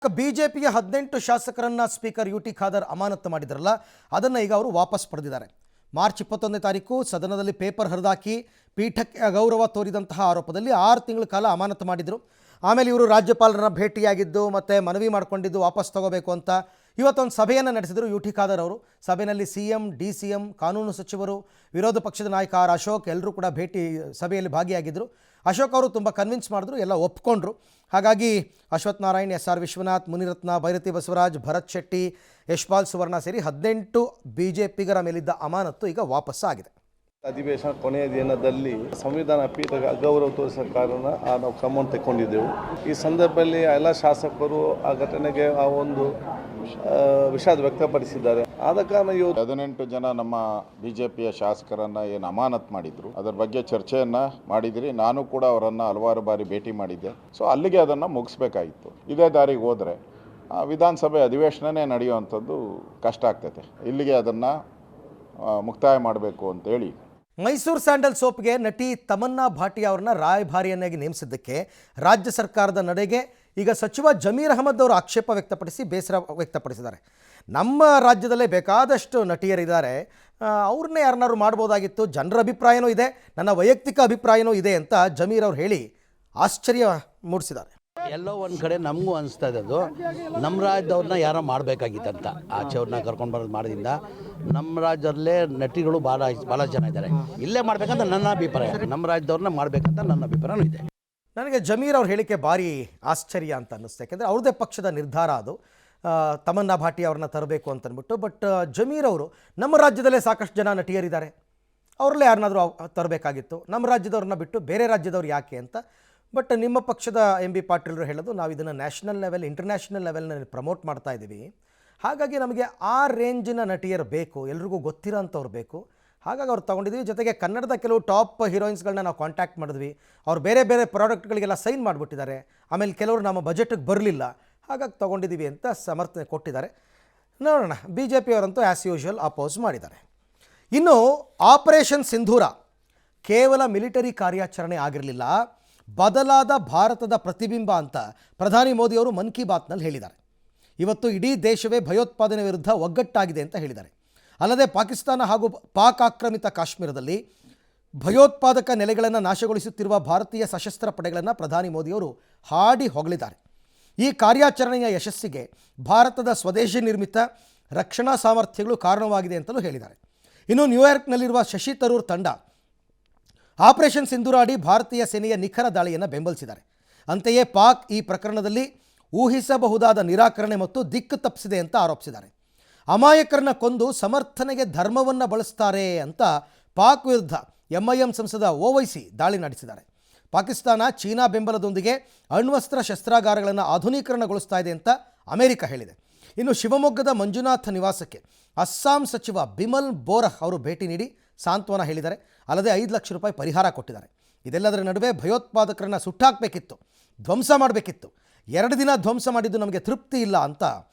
ಬಿಜೆಪಿಯ 18 ಶಾಸಕರನ್ನ speaker UT Khader ಅಮಾನತು ಮಾಡಿದ್ರಲ್ಲ ಅದನ್ನು ಈಗ ಅವರು ವಾಪಸ್ ಪಡೆದಿದ್ದಾರೆ. ಮಾರ್ಚ್ 21ನೇ ತಾರೀಕು ಸದನದಲ್ಲಿ ಪೇಪರ್ ಹರಿದಾಕಿ ಪೀಠಕ್ಕೆ ಅಗೌರವ ತೋರಿದಂತಹ ಆರೋಪದಲ್ಲಿ 6 ತಿಂಗಳ ಕಾಲ ಅಮಾನತು ಮಾಡಿದರು. ಆಮೇಲೆ ಇವರು ರಾಜ್ಯಪಾಲರನ್ನ ಭೇಟಿಯಾಗಿದ್ದು ಮತ್ತು ಮನವಿ ಮಾಡಿಕೊಂಡಿದ್ದು ವಾಪಸ್ ತಗೋಬೇಕು ಅಂತ ಇವತ್ತೊಂದು ಸಭೆಯನ್ನು ನಡೆಸಿದರು ಯುಟಿ ಖಾದರ್ ಅವರು. ಸಭೆಯಲ್ಲಿ ಸಿಎಂ, ಡಿಸಿಎಂ, ಕಾನೂನು ಸಚಿವರು, ವಿರೋಧ ಪಕ್ಷದ ನಾಯಕ ಆರ್ ಅಶೋಕ್ ಎಲ್ಲರೂ ಕೂಡ ಸಭೆಯಲ್ಲಿ ಭಾಗಿಯಾಗಿದ್ದರು. ಅಶೋಕ್ ಅವರು ತುಂಬ ಕನ್ವಿನ್ಸ್ ಮಾಡಿದ್ರು, ಎಲ್ಲ ಒಪ್ಕೊಂಡ್ರು. ಹಾಗಾಗಿ ಅಶ್ವಥ್ ನಾರಾಯಣ್, ಎಸ್ ಆರ್ ವಿಶ್ವನಾಥ್, ಮುನಿರತ್ನ, ಭೈರತಿ ಬಸವರಾಜ್, ಭರತ್ ಶೆಟ್ಟಿ, ಯಶ್ಪಾಲ್ ಸುವರ್ಣ ಸೇರಿ 18 ಬಿಜೆಪಿಗರ ಮೇಲಿದ್ದ ಅಮಾನತ್ತು ಈಗ ವಾಪಸ್ಸಾಗಿದೆ. ಅಧಿವೇಶನ ಕೊನೆಯ ದಿನದಲ್ಲಿ ಸಂವಿಧಾನ ಪೀಠಕ್ಕೆ ಅಗೌರವ ತೋರಿಸಿದ ಕಾರಣ ನಾವು ಕ್ರಮವನ್ನು ತೆಗೆದುಕೊಂಡಿದ್ದೆವು. ಈ ಸಂದರ್ಭದಲ್ಲಿ ಎಲ್ಲ ಶಾಸಕರು ಆ ಘಟನೆಗೆ ಆ ಒಂದು ವಿಷಾದ ವ್ಯಕ್ತಪಡಿಸಿದ್ದಾರೆ. ಆದ ಕಾರಣ 18 ಜನ ನಮ್ಮ ಬಿಜೆಪಿಯ ಶಾಸಕರನ್ನು ಏನು ಅಮಾನತ್ ಮಾಡಿದ್ರು ಅದರ ಬಗ್ಗೆ ಚರ್ಚೆಯನ್ನು ಮಾಡಿದ್ರಿ. ನಾನು ಕೂಡ ಅವರನ್ನು ಹಲವಾರು ಬಾರಿ ಭೇಟಿ ಮಾಡಿದ್ದೆ. ಸೊ ಅಲ್ಲಿಗೆ ಅದನ್ನು ಮುಗಿಸ್ಬೇಕಾಗಿತ್ತು. ಇದೇ ದಾರಿಗೆ ಹೋದರೆ ವಿಧಾನಸಭೆ ಅಧಿವೇಶನನೇ ನಡೆಯುವಂಥದ್ದು ಕಷ್ಟ ಆಗ್ತೈತೆ. ಇಲ್ಲಿಗೆ ಅದನ್ನು ಮುಕ್ತಾಯ ಮಾಡಬೇಕು ಅಂತೇಳಿ ಮೈಸೂರು ಸ್ಯಾಂಡಲ್ ಸೋಪ್ಗೆ ನಟಿ ತಮನ್ನಾ ಭಾಟಿಯಾ ಅವರನ್ನ ರಾಯಭಾರಿಯನ್ನಾಗಿ ನೇಮಿಸಿದ್ದಕ್ಕೆ ರಾಜ್ಯ ಸರ್ಕಾರದ ನಡೆಗೆ ಈಗ ಸಚಿವ ಜಮೀರ್ ಅಹಮದ್ ಅವರು ಆಕ್ಷೇಪ ವ್ಯಕ್ತಪಡಿಸಿ ಬೇಸರ ವ್ಯಕ್ತಪಡಿಸಿದ್ದಾರೆ. ನಮ್ಮ ರಾಜ್ಯದಲ್ಲೇ ಬೇಕಾದಷ್ಟು ನಟಿಯರಿದ್ದಾರೆ, ಅವ್ರನ್ನೇ ಯಾರನ್ನಾರು ಮಾಡ್ಬೋದಾಗಿತ್ತು, ಜನರ ಅಭಿಪ್ರಾಯನೂ ಇದೆ, ನನ್ನ ವೈಯಕ್ತಿಕ ಅಭಿಪ್ರಾಯನೂ ಇದೆ ಅಂತ ಜಮೀರ್ ಅವರು ಹೇಳಿ ಆಶ್ಚರ್ಯ ಮೂಡಿಸಿದ್ದಾರೆ. ಎಲ್ಲೋ ಒಂದು ಕಡೆ ನಮಗೂ ಅನಿಸ್ತಾ ಇದ್ದದ್ದು ನಮ್ಮ ರಾಜ್ಯದವ್ರನ್ನ ಯಾರೋ ಮಾಡಬೇಕಾಗಿತ್ತಂತ. ಆಚೆಯವ್ರನ್ನ ಕರ್ಕೊಂಡು ಬರೋದು ಮಾಡೋದ್ರಿಂದ ನಮ್ಮ ರಾಜ್ಯದಲ್ಲೇ ನಟಿಗಳು ಭಾಳ ಜನ ಇದ್ದಾರೆ. ಇಲ್ಲೇ ಮಾಡಬೇಕಂತ ನನ್ನ ಅಭಿಪ್ರಾಯ, ನಮ್ಮ ರಾಜ್ಯದವ್ರನ್ನ ಮಾಡಬೇಕಂತ ನನ್ನ ಅಭಿಪ್ರಾಯನೂ ಇದೆ. ನನಗೆ ಜಮೀರ್ ಅವ್ರ ಹೇಳಿಕೆ ಭಾರಿ ಆಶ್ಚರ್ಯ ಅಂತ ಅನ್ನಿಸ್ತು. ಯಾಕೆಂದರೆ ಅವ್ರದ್ದೇ ಪಕ್ಷದ ನಿರ್ಧಾರ ಅದು, ತಮನ್ನಾ ಭಾಟಿಯಾ ಅವ್ರನ್ನ ತರಬೇಕು ಅಂತಂದ್ಬಿಟ್ಟು. ಬಟ್ ಜಮೀರ್ ಅವರು ನಮ್ಮ ರಾಜ್ಯದಲ್ಲೇ ಸಾಕಷ್ಟು ಜನ ನಟಿಯರಿದ್ದಾರೆ, ಅವ್ರಲ್ಲೇ ಯಾರನ್ನಾದರೂ ತರಬೇಕಾಗಿತ್ತು, ನಮ್ಮ ರಾಜ್ಯದವ್ರನ್ನ ಬಿಟ್ಟು ಬೇರೆ ರಾಜ್ಯದವ್ರು ಯಾಕೆ ಅಂತ. ಬಟ್ ನಿಮ್ಮ ಪಕ್ಷದ ಎಂ ಬಿ ಪಾಟೀಲರು ಹೇಳೋದು, ನಾವು ಇದನ್ನು ನ್ಯಾಷನಲ್ ಲೆವೆಲ್, ಇಂಟರ್ನ್ಯಾಷನಲ್ ಲೆವೆಲ್ನಲ್ಲಿ ಪ್ರಮೋಟ್ ಮಾಡ್ತಾ ಇದ್ದೀವಿ, ಹಾಗಾಗಿ ನಮಗೆ ಆ ರೇಂಜಿನ ನಟಿಯರು ಬೇಕು, ಎಲ್ರಿಗೂ ಗೊತ್ತಿರೋಂಥವ್ರು ಬೇಕು, ಹಾಗಾಗಿ ಅವ್ರು ತೊಗೊಂಡಿದ್ವಿ. ಜೊತೆಗೆ ಕನ್ನಡದ ಕೆಲವು ಟಾಪ್ ಹೀರೋಯಿನ್ಸ್ಗಳನ್ನ ನಾವು ಕಾಂಟ್ಯಾಕ್ಟ್ ಮಾಡಿದ್ವಿ, ಅವ್ರು ಬೇರೆ ಬೇರೆ ಪ್ರಾಡಕ್ಟ್ಗಳಿಗೆಲ್ಲ ಸೈನ್ ಮಾಡಿಬಿಟ್ಟಿದ್ದಾರೆ, ಆಮೇಲೆ ಕೆಲವರು ನಮ್ಮ ಬಜೆಟಿಗೆ ಬರಲಿಲ್ಲ, ಹಾಗಾಗಿ ತೊಗೊಂಡಿದ್ದೀವಿ ಅಂತ ಸಮರ್ಥನೆ ಕೊಟ್ಟಿದ್ದಾರೆ. ನೋಡೋಣ, ಬಿ ಜೆ ಪಿಯವರಂತೂ ಆ್ಯಸ್ ಯೂಶುವಲ್ ಅಪೋಸ್ ಮಾಡಿದ್ದಾರೆ. ಇನ್ನು ಆಪರೇಷನ್ ಸಿಂಧೂರ ಕೇವಲ ಮಿಲಿಟರಿ ಕಾರ್ಯಾಚರಣೆ ಆಗಿರಲಿಲ್ಲ, ಬದಲಾದ ಭಾರತದ ಪ್ರತಿಬಿಂಬ ಅಂತ ಪ್ರಧಾನಿ ಮೋದಿಯವರು ಮನ್ ಕಿ ಬಾತ್ನಲ್ಲಿ ಹೇಳಿದ್ದಾರೆ. ಇವತ್ತು ಇಡೀ ದೇಶವೇ ಭಯೋತ್ಪಾದನೆ ವಿರುದ್ಧ ಒಗ್ಗಟ್ಟಾಗಿದೆ ಅಂತ ಹೇಳಿದ್ದಾರೆ. ಅಲ್ಲದೆ ಪಾಕಿಸ್ತಾನ ಹಾಗೂ ಪಾಕ್ ಆಕ್ರಮಿತ ಕಾಶ್ಮೀರದಲ್ಲಿ ಭಯೋತ್ಪಾದಕ ನೆಲೆಗಳನ್ನು ನಾಶಗೊಳಿಸುತ್ತಿರುವ ಭಾರತೀಯ ಸಶಸ್ತ್ರ ಪಡೆಗಳನ್ನು ಪ್ರಧಾನಿ ಮೋದಿಯವರು ಹಾಡಿ ಹೊಗಳಿದ್ದಾರೆ. ಈ ಕಾರ್ಯಾಚರಣೆಯ ಯಶಸ್ಸಿಗೆ ಭಾರತದ ಸ್ವದೇಶಿ ನಿರ್ಮಿತ ರಕ್ಷಣಾ ಸಾಮರ್ಥ್ಯಗಳು ಕಾರಣವಾಗಿದೆ ಅಂತಲೂ ಹೇಳಿದ್ದಾರೆ. ಇನ್ನು ನ್ಯೂಯಾರ್ಕ್ನಲ್ಲಿರುವ ಶಶಿ ತರೂರ್ ತಂಡ ಆಪರೇಷನ್ ಸಿಂಧೂರ ಅಡಿ ಭಾರತೀಯ ಸೇನೆಯ ನಿಖರ ದಾಳಿಯನ್ನು ಬೆಂಬಲಿಸಿದ್ದಾರೆ. ಅಂತೆಯೇ ಪಾಕ್ ಈ ಪ್ರಕರಣದಲ್ಲಿ ಊಹಿಸಬಹುದಾದ ನಿರಾಕರಣೆ ಮತ್ತು ದಿಕ್ಕು ತಪ್ಪಿಸಿದೆ ಅಂತ ಆರೋಪಿಸಿದ್ದಾರೆ. ಅಮಾಯಕರನ್ನ ಕೊಂದು ಸಮರ್ಥನೆಗೆ ಧರ್ಮವನ್ನು ಬಳಸ್ತಾರೆ ಅಂತ ಪಾಕ್ ವಿರುದ್ಧ ಎಂಐಎಂ ಸಂಸದ ಓವೈಸಿ ದಾಳಿ ನಡೆಸಿದ್ದಾರೆ. ಪಾಕಿಸ್ತಾನ ಚೀನಾ ಬೆಂಬಲದೊಂದಿಗೆ ಅಣ್ವಸ್ತ್ರ ಶಸ್ತ್ರಾಗಾರಗಳನ್ನು ಆಧುನೀಕರಣಗೊಳಿಸ್ತಾ ಇದೆ ಅಂತ ಅಮೆರಿಕ ಹೇಳಿದೆ. ಇನ್ನು ಶಿವಮೊಗ್ಗದ ಮಂಜುನಾಥ ನಿವಾಸಕ್ಕೆ ಅಸ್ಸಾಂ ಸಚಿವ ಬಿಮಲ್ ಬೋರಹ್ ಅವರು ಭೇಟಿ ನೀಡಿ ಸಾಂತ್ವನ ಹೇಳಿದ್ದಾರೆ. ಅಲ್ಲದೆ 5 ಲಕ್ಷ ರೂಪಾಯಿ ಪರಿಹಾರ ಕೊಟ್ಟಿದ್ದಾರೆ. ಇದೆಲ್ಲದರ ನಡುವೆ ಭಯೋತ್ಪಾದಕರನ್ನು ಸುಟ್ಟಾಕಬೇಕಿತ್ತು, ಧ್ವಂಸ ಮಾಡಬೇಕಿತ್ತು, 2 ದಿನ ಧ್ವಂಸ ಮಾಡಿದ್ದು ನಮಗೆ ತೃಪ್ತಿ ಇಲ್ಲ ಅಂತ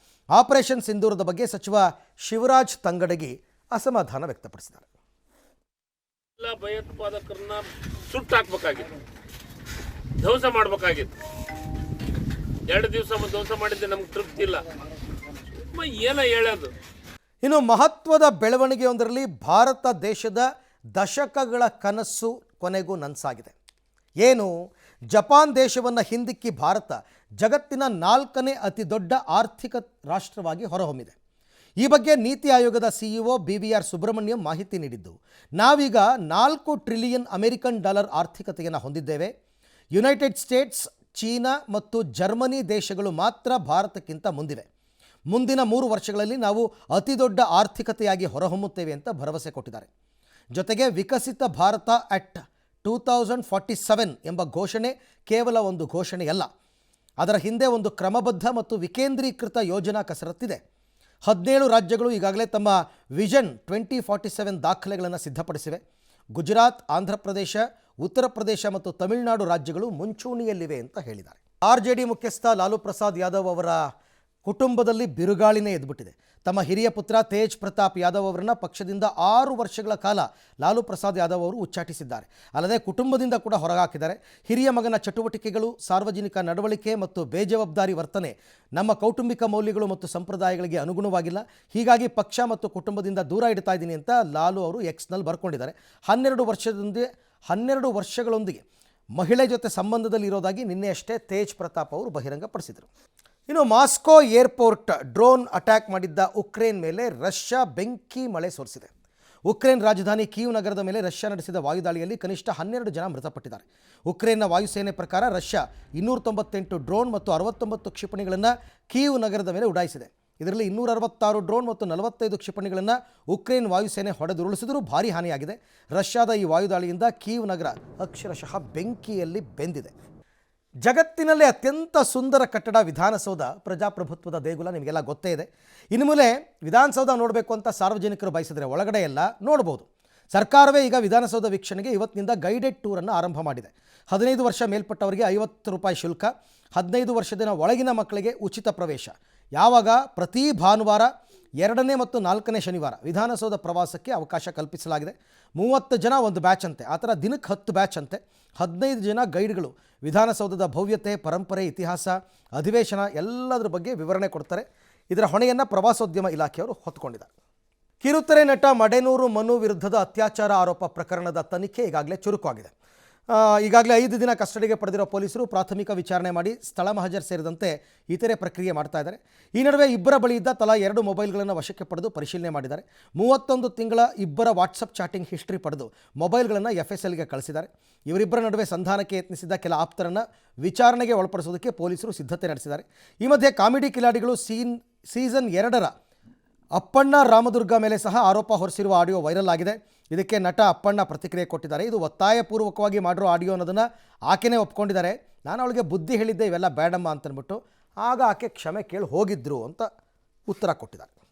ಆಪರೇಷನ್ ಸಿಂಧೂರದ ಬಗ್ಗೆ ಸಚಿವ ಶಿವರಾಜ್ ತಂಗಡಗಿ ಅಸಮಾಧಾನ ವ್ಯಕ್ತಪಡಿಸಿದ್ದಾರೆ. ಎಲ್ಲ ಭಯೋತ್ಪಾದಕರನ್ನ ಸುಟ್ಟಾಕಬೇಕಾಗಿತ್ತು, ಧ್ವಂಸ ಮಾಡಬೇಕಾಗಿತ್ತು. 2 ದಿವಸ ಧ್ವಂಸ ಮಾಡಿದ್ದೆ ನಮ್ಗೆ ತೃಪ್ತಿ ಇಲ್ಲ, ಏನ ಹೇಳೋದು. ಇನ್ನು ಮಹತ್ವದ ಬೆಳವಣಿಗೆಯೊಂದರಲ್ಲಿ ಭಾರತ ದೇಶದ ದಶಕಗಳ ಕನಸು ಕೊನೆಗೂ ನನಸಾಗಿದೆ. ಏನು? ಜಪಾನ್ ದೇಶವನ್ನು ಹಿಂದಿಕ್ಕಿ ಭಾರತ ಜಗತ್ತಿನ 4ನೇ ಅತಿ ದೊಡ್ಡ ಆರ್ಥಿಕ ರಾಷ್ಟ್ರವಾಗಿ ಹೊರಹೊಮ್ಮಿದೆ. ಈ ಬಗ್ಗೆ ನೀತಿ ಆಯೋಗದ ಸಿಇಒ BVR ಸುಬ್ರಹ್ಮಣ್ಯಂ ಮಾಹಿತಿ ನೀಡಿದ್ದು, ನಾವೀಗ $4 ಟ್ರಿಲಿಯನ್ ಅಮೆರಿಕನ್ ಡಾಲರ್ ಆರ್ಥಿಕತೆಯನ್ನು ಹೊಂದಿದ್ದೇವೆ. ಯುನೈಟೆಡ್ ಸ್ಟೇಟ್ಸ್, ಚೀನಾ ಮತ್ತು ಜರ್ಮನಿ ದೇಶಗಳು ಮಾತ್ರ ಭಾರತಕ್ಕಿಂತ ಮುಂದಿವೆ. ಮುಂದಿನ 3 ವರ್ಷಗಳಲ್ಲಿ ನಾವು ಅತಿ ದೊಡ್ಡ ಆರ್ಥಿಕತೆಯಾಗಿ ಹೊರಹೊಮ್ಮುತ್ತೇವೆ ಅಂತ ಭರವಸೆ ಕೊಟ್ಟಿದ್ದಾರೆ. ಜೊತೆಗೆ ವಿಕಸಿತ ಭಾರತ ಅಟ್ 2047 ಎಂಬ ಘೋಷಣೆ ಕೇವಲ ಒಂದು ಘೋಷಣೆಯಲ್ಲ, ಅದರ ಹಿಂದೆ ಒಂದು ಕ್ರಮಬದ್ಧ ಮತ್ತು ವಿಕೇಂದ್ರೀಕೃತ ಯೋಜನಾ ಕಸರತ್ತಿದೆ. 17 ರಾಜ್ಯಗಳು ಈಗಾಗಲೇ ತಮ್ಮ ವಿಷನ್ 2047 ದಾಖಲೆಗಳನ್ನು ಸಿದ್ಧಪಡಿಸಿವೆ. ಗುಜರಾತ್, ಆಂಧ್ರ ಪ್ರದೇಶ, ಉತ್ತರ ಪ್ರದೇಶ ಮತ್ತು ತಮಿಳುನಾಡು ರಾಜ್ಯಗಳು ಮುಂಚೂಣಿಯಲ್ಲಿವೆ ಅಂತ ಹೇಳಿದ್ದಾರೆ. RJD ಮುಖ್ಯಸ್ಥ ಲಾಲು ಪ್ರಸಾದ್ ಯಾದವ್ ಅವರ ಕುಟುಂಬದಲ್ಲಿ ಬಿರುಗಾಳಿನೇ ಎದ್ಬಿಟ್ಟಿದೆ. ತಮ್ಮ ಹಿರಿಯ ಪುತ್ರ ತೇಜ್ ಪ್ರತಾಪ್ ಯಾದವ್ ಅವರನ್ನು ಪಕ್ಷದಿಂದ 6 ವರ್ಷಗಳ ಕಾಲ ಲಾಲು ಪ್ರಸಾದ್ ಯಾದವ್ ಅವರು ಉಚ್ಚಾಟಿಸಿದ್ದಾರೆ. ಅಲ್ಲದೆ ಕುಟುಂಬದಿಂದ ಕೂಡ ಹೊರಗಾಕಿದ್ದಾರೆ. ಹಿರಿಯ ಮಗನ ಚಟುವಟಿಕೆಗಳು, ಸಾರ್ವಜನಿಕ ನಡವಳಿಕೆ ಮತ್ತು ಬೇಜವಾಬ್ದಾರಿ ವರ್ತನೆ ನಮ್ಮ ಕೌಟುಂಬಿಕ ಮೌಲ್ಯಗಳು ಮತ್ತು ಸಂಪ್ರದಾಯಗಳಿಗೆ ಅನುಗುಣವಾಗಿಲ್ಲ. ಹೀಗಾಗಿ ಪಕ್ಷ ಮತ್ತು ಕುಟುಂಬದಿಂದ ದೂರ ಇಡ್ತಾ ಇದ್ದೀನಿ ಅಂತ ಲಾಲು ಅವರು ಎಕ್ಸ್ನಲ್ಲಿ ಬರ್ಕೊಂಡಿದ್ದಾರೆ. 12 ವರ್ಷಗಳೊಂದಿಗೆ ಮಹಿಳೆ ಜೊತೆ ಸಂಬಂಧದಲ್ಲಿ ಇರೋದಾಗಿ ನಿನ್ನೆಯಷ್ಟೇ ತೇಜ್ ಪ್ರತಾಪ್ ಅವರು ಬಹಿರಂಗಪಡಿಸಿದರು. ಇನ್ನು ಮಾಸ್ಕೋ ಏರ್ಪೋರ್ಟ್ ಡ್ರೋನ್ ಅಟ್ಯಾಕ್ ಮಾಡಿದ್ದ ಉಕ್ರೇನ್ ಮೇಲೆ ರಷ್ಯಾ ಬೆಂಕಿ ಮಳೆ ಸುರಿಸಿದೆ. ಉಕ್ರೇನ್ ರಾಜಧಾನಿ ಕೀವ್ ನಗರದ ಮೇಲೆ ರಷ್ಯಾ ನಡೆಸಿದ ವಾಯುದಾಳಿಯಲ್ಲಿ ಕನಿಷ್ಠ 12 ಜನ ಮೃತಪಟ್ಟಿದ್ದಾರೆ. ಉಕ್ರೇನ್ನ ವಾಯುಸೇನೆ ಪ್ರಕಾರ ರಷ್ಯಾ 298 ಡ್ರೋನ್ ಮತ್ತು 69 ಕ್ಷಿಪಣಿಗಳನ್ನು ಕೀವ್ ನಗರದ ಮೇಲೆ ಉಡಾಯಿಸಿದೆ. ಇದರಲ್ಲಿ 266 ಡ್ರೋನ್ ಮತ್ತು 45 ಕ್ಷಿಪಣಿಗಳನ್ನು ಉಕ್ರೇನ್ ವಾಯುಸೇನೆ ಹೊಡೆದುರುಳಿಸಿದರೂ ಭಾರೀ ಹಾನಿಯಾಗಿದೆ. ರಷ್ಯಾದ ಈ ವಾಯುದಾಳಿಯಿಂದ ಕೀವ್ ನಗರ ಅಕ್ಷರಶಃ ಬೆಂಕಿಯಲ್ಲಿ ಬೆಂದಿದೆ. ಜಗತ್ತಿನಲ್ಲೇ ಅತ್ಯಂತ ಸುಂದರ ಕಟ್ಟಡ ವಿಧಾನಸೌಧ, ಪ್ರಜಾಪ್ರಭುತ್ವದ ದೇಗುಲ ನಿಮಗೆಲ್ಲ ಗೊತ್ತೇ ಇದೆ. ಇನ್ನು ಮೇಲೆ ವಿಧಾನಸೌಧ ನೋಡಬೇಕು ಅಂತ ಸಾರ್ವಜನಿಕರು ಬಯಸಿದರೆ ಒಳಗಡೆ ಎಲ್ಲ ನೋಡ್ಬೋದು. ಸರ್ಕಾರವೇ ಈಗ ವಿಧಾನಸೌಧ ವೀಕ್ಷಣೆಗೆ ಇವತ್ತಿನಿಂದ ಗೈಡೆಡ್ ಟೂರನ್ನು ಆರಂಭ ಮಾಡಿದೆ. 15 ವರ್ಷ ಮೇಲ್ಪಟ್ಟವರಿಗೆ 50 ರೂಪಾಯಿ ಶುಲ್ಕ, 15 ವರ್ಷದ ಒಳಗಿನ ಮಕ್ಕಳಿಗೆ ಉಚಿತ ಪ್ರವೇಶ. ಯಾವಾಗ? ಪ್ರತಿ ಭಾನುವಾರ, 2ನೇ ಮತ್ತು 4ನೇ ಶನಿವಾರ ವಿಧಾನಸೌಧ ಪ್ರವಾಸಕ್ಕೆ ಅವಕಾಶ ಕಲ್ಪಿಸಲಾಗಿದೆ. 30 ಜನ ಒಂದು ಬ್ಯಾಚ್ ಅಂತೆ, ಆ ಥರ ದಿನಕ್ಕೆ 10 ಬ್ಯಾಚ್ ಅಂತೆ. 15 ಜನ ಗೈಡ್ಗಳು ವಿಧಾನಸೌಧದ ಭವ್ಯತೆ, ಪರಂಪರೆ, ಇತಿಹಾಸ, ಅಧಿವೇಶನ ಎಲ್ಲದರ ಬಗ್ಗೆ ವಿವರಣೆ ಕೊಡ್ತಾರೆ. ಇದರ ಹೊಣೆಯನ್ನು ಪ್ರವಾಸೋದ್ಯಮ ಇಲಾಖೆಯವರು ಹೊತ್ತುಕೊಂಡಿದ್ದಾರೆ. ಕಿರುತೆರೆ ನಟ ಮಡೆನೂರು ಮನು ವಿರುದ್ಧದ ಅತ್ಯಾಚಾರ ಆರೋಪ ಪ್ರಕರಣದ ತನಿಖೆ ಈಗಾಗಲೇ ಚುರುಕಾಗಿದೆ. ಈಗಾಗಲೇ 5 ದಿನ ಕಸ್ಟಡಿಗೆ ಪಡೆದಿರೋ ಪೊಲೀಸರು ಪ್ರಾಥಮಿಕ ವಿಚಾರಣೆ ಮಾಡಿ ಸ್ಥಳ ಮಹಜರ್ ಸೇರಿದಂತೆ ಇತರೆ ಪ್ರಕ್ರಿಯೆ ಮಾಡ್ತಾ ಇದ್ದಾರೆ. ಈ ನಡುವೆ ಇಬ್ಬರ ಬಳಿ ಇದ್ದ ತಲಾ 2 ಮೊಬೈಲ್ಗಳನ್ನು ವಶಕ್ಕೆ ಪಡೆದು ಪರಿಶೀಲನೆ ಮಾಡಿದ್ದಾರೆ. 31 ತಿಂಗಳ ಇಬ್ಬರ ವಾಟ್ಸಪ್ ಚಾಟಿಂಗ್ ಹಿಸ್ಟ್ರಿ ಪಡೆದು ಮೊಬೈಲ್ಗಳನ್ನು FSLಗೆ ಕಳಿಸಿದ್ದಾರೆ. ಇವರಿಬ್ಬರ ನಡುವೆ ಸಂಧಾನಕ್ಕೆ ಯತ್ನಿಸಿದ ಕೆಲ ಆಪ್ತರನ್ನು ವಿಚಾರಣೆಗೆ ಒಳಪಡಿಸೋದಕ್ಕೆ ಪೊಲೀಸರು ಸಿದ್ಧತೆ ನಡೆಸಿದ್ದಾರೆ. ಈ ಮಧ್ಯೆ ಕಾಮಿಡಿ ಕಿಲಾಡಿಗಳು ಸೀಸನ್ 2ರ ಅಪ್ಪಣ್ಣ ರಾಮದುರ್ಗ ಮೇಲೆ ಸಹ ಆರೋಪ ಹೊರಿಸಿರುವ ಆಡಿಯೋ ವೈರಲ್ ಆಗಿದೆ. ಇದಕ್ಕೆ ನಟ ಅಪ್ಪಣ್ಣ ಪ್ರತಿಕ್ರಿಯೆ ಕೊಟ್ಟಿದ್ದಾರೆ. ಇದು ಒತ್ತಾಯಪೂರ್ವಕವಾಗಿ ಮಾಡಿರೋ ಆಡಿಯೋ ಅನ್ನೋದನ್ನು ಆಕೆನೇ ಒಪ್ಕೊಂಡಿದ್ದಾರೆ. ನಾನು ಅವಳಿಗೆ ಬುದ್ಧಿ ಹೇಳಿದ್ದೆ ಇವೆಲ್ಲ ಬೇಡಮ್ಮ ಅಂತಂದ್ಬಿಟ್ಟು, ಆಗ ಆಕೆ ಕ್ಷಮೆ ಕೇಳಿ ಹೋಗಿದ್ರು ಅಂತ ಉತ್ತರ ಕೊಟ್ಟಿದ್ದಾರೆ.